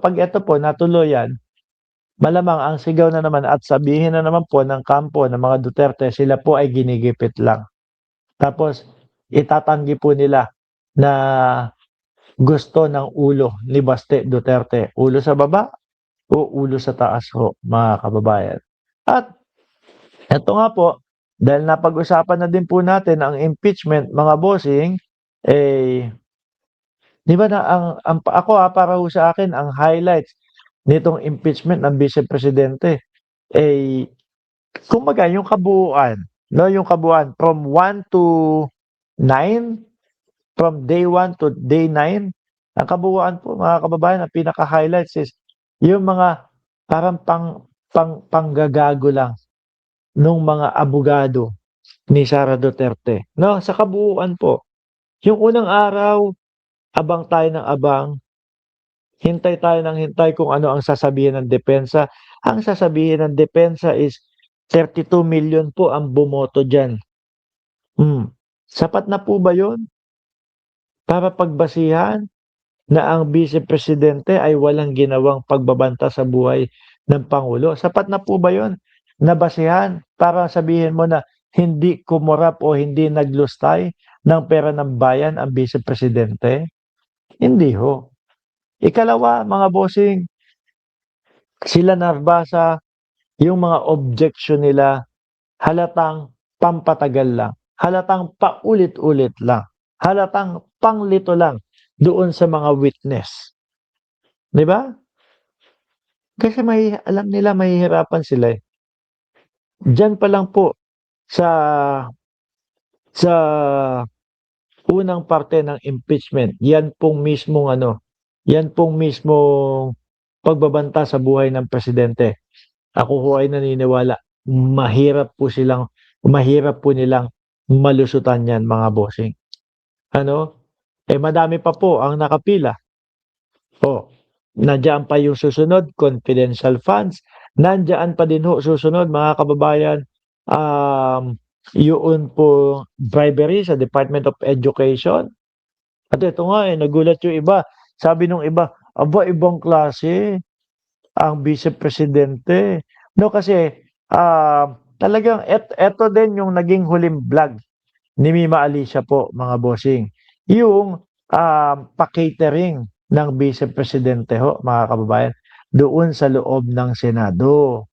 'pag ito po natuloy yan, malamang ang sigaw na naman at sabihin na naman po ng kampo ng mga Duterte sila po ay ginigipit lang. Tapos itatanggi po nila na gusto ng ulo ni Baste Duterte, ulo sa baba o ulo sa taas ho, mga kababayan. At eto nga po, dahil napag-usapan na din po natin ang impeachment mga bossing, eh, 'di ba na ako, para ho sa akin ang highlights nitong impeachment ng Vice Presidente, eh, kumbaga yung kabuuan, 'no, yung kabuuan from 1 to 9, from day 1 to day 9, ang kabuuan po mga kababayan, ang pinaka-highlights is yung mga parang panggagago lang nung mga abogado ni Sara Duterte, 'no, sa kabuuan po. Yung unang araw, abang tayo ng abang, hintay tayo ng hintay kung ano ang sasabihin ng depensa. Ang sasabihin ng depensa is 32 million po ang bumoto diyan. Sapat na po ba 'yun para pagbasihan na ang Vice Presidente ay walang ginawang pagbabanta sa buhay ng Pangulo? Sapat na po ba 'yun na basehan para sabihin mo na hindi kumurap o hindi naglustay ng pera ng bayan ang Vice Presidente? Hindi ho. Ikalawa, mga bossing, sila Narbasa, yung mga objection nila halatang pampatagal lang, halatang paulit-ulit lang, halatang panglito lang doon sa mga witness, 'di ba? Kasi alam nila mahihirapan sila, eh. Diyan pa lang po sa sa unang parte ng impeachment, 'yan pong mismong ano, 'yan pong mismong pagbabanta sa buhay ng presidente. Ako ho ay naniniwala mahirap po nilang malusutan 'yan mga bossing. Ano, madami pa po ang nakapila. Oh, nandiyan pa yung susunod, confidential funds. Nandiyan pa din ho susunod mga kababayan, yoon po bribery sa Department of Education. At ito nga, nagulat yung iba. Sabi nung iba, aba ibang klase ang Vice Presidente. No, kasi talagang eto din yung naging huling vlog ni Mima Alicia po mga bossing. Yung pa-catering ng Vice Presidente ho mga kababayan doon sa loob ng Senado.